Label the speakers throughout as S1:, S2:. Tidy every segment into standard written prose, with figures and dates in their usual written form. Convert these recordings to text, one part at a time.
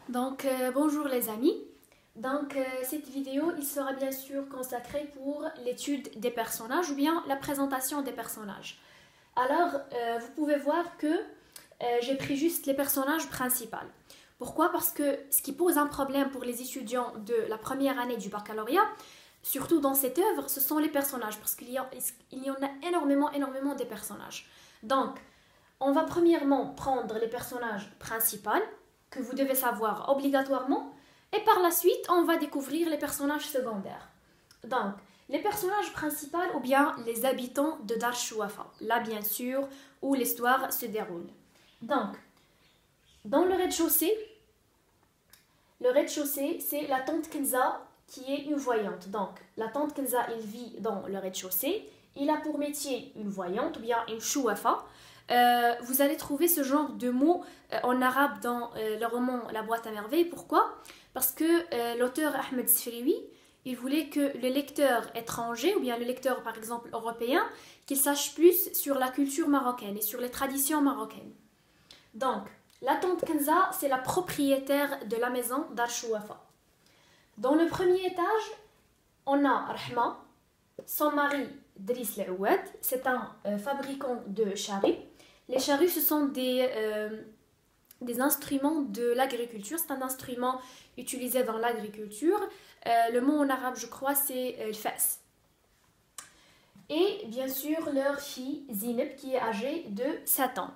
S1: Bonjour les amis. Cette vidéo il sera bien sûr consacrée pour l'étude des personnages ou bien la présentation des personnages. Vous pouvez voir que j'ai pris juste les personnages principaux. Pourquoi? Parce que ce qui pose un problème pour les étudiants de la première année du baccalauréat, surtout dans cette œuvre, ce sont les personnages, parce qu'il y en a énormément des personnages. Donc, on va premièrement prendre les personnages principaux, que vous devez savoir obligatoirement, et par la suite, on va découvrir les personnages secondaires. Donc, les personnages principaux ou bien les habitants de Dar Shouafa, là bien sûr, où l'histoire se déroule. Donc, dans le rez-de-chaussée, c'est la tante Kenza qui est une voyante. Donc, la tante Kenza, elle vit dans le rez-de-chaussée. Il a pour métier une voyante ou bien une chouafa. Vous allez trouver ce genre de mots en arabe dans le roman La boîte à merveilles. Pourquoi? Parce que l'auteur Ahmed Sfriwi, il voulait que le lecteur étranger ou bien le lecteur par exemple européen, qu'il sache plus sur la culture marocaine et sur les traditions marocaines. Donc, la tante Kenza, c'est la propriétaire de la maison Dar Shouafa. Dans le premier étage, on a Rahma, son mari Driss Leouad, c'est un fabricant de charrues. Les charrues, ce sont des instruments de l'agriculture. C'est un instrument utilisé dans l'agriculture. Le mot en arabe, je crois, c'est al-fas. Et bien sûr, leur fille Zineb, qui est âgée de 7 ans.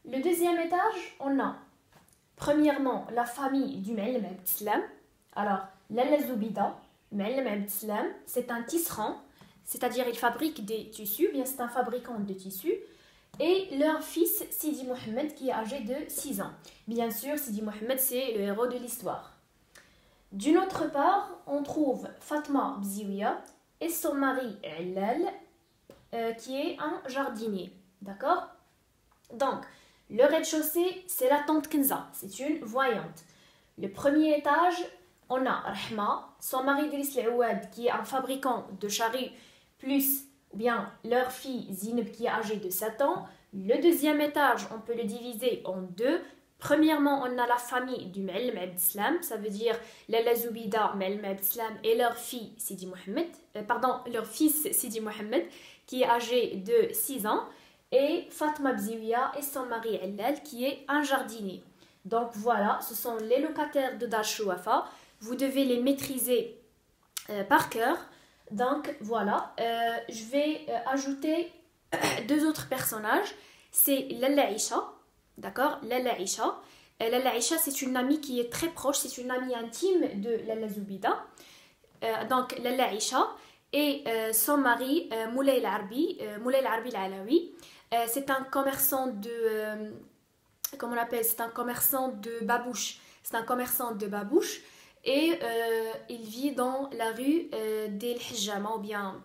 S1: Le deuxième étage, on a premièrement la famille du Ma'alem Abdeslam. Alors, Lalla Zoubida, Ma'alem Abdeslam, c'est un tisserand, c'est-à-dire il fabrique des tissus, bien c'est un fabricant de tissus. Et leur fils Sidi Mohamed qui est âgé de 6 ans. Bien sûr, Sidi Mohamed c'est le héros de l'histoire. D'une autre part, on trouve Fatma Bziouia et son mari Illal qui est un jardinier. D'accord? Donc, le rez-de-chaussée, c'est la tante Kenza, c'est une voyante. Le premier étage, on a Rahma, son mari Driss Leouad qui est un fabricant de charrues, plus ou bien leur fille Zineb qui est âgée de 7 ans. Le deuxième étage, on peut le diviser en deux. Premièrement, on a la famille du Ma'alem Abdeslam, ça veut dire Lalla Zoubida, Ma'alem Abdeslam et leur fille Sidi Mohamed, leur fils Sidi Mohamed qui est âgé de 6 ans. Et Fatma Bziouia et son mari Illal qui est un jardinier. Donc voilà, ce sont les locataires de Dar Shouafa. Vous devez les maîtriser par cœur. Donc voilà, je vais ajouter deux autres personnages. C'est Lalla Aïcha, d'accord? Lalla Aïcha. Lalla Aïcha, c'est une amie qui est très proche, c'est une amie intime de Lalla Zoubida. Donc Lalla Aïcha et son mari Moulay Al-Arbi Al-Alawi. C'est un commerçant de comment on l'appelle, c'est un commerçant de babouches. C'est un commerçant de babouches et il vit dans la rue d'El Hijama ou bien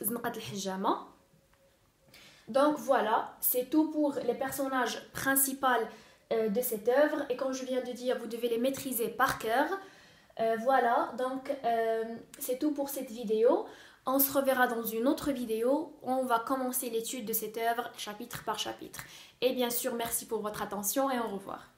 S1: Zmqat El Hijama. Donc voilà, c'est tout pour les personnages principaux de cette œuvre et comme je viens de dire, vous devez les maîtriser par cœur. Voilà, donc c'est tout pour cette vidéo. On se reverra dans une autre vidéo où on va commencer l'étude de cette œuvre chapitre par chapitre. Et bien sûr, merci pour votre attention et au revoir.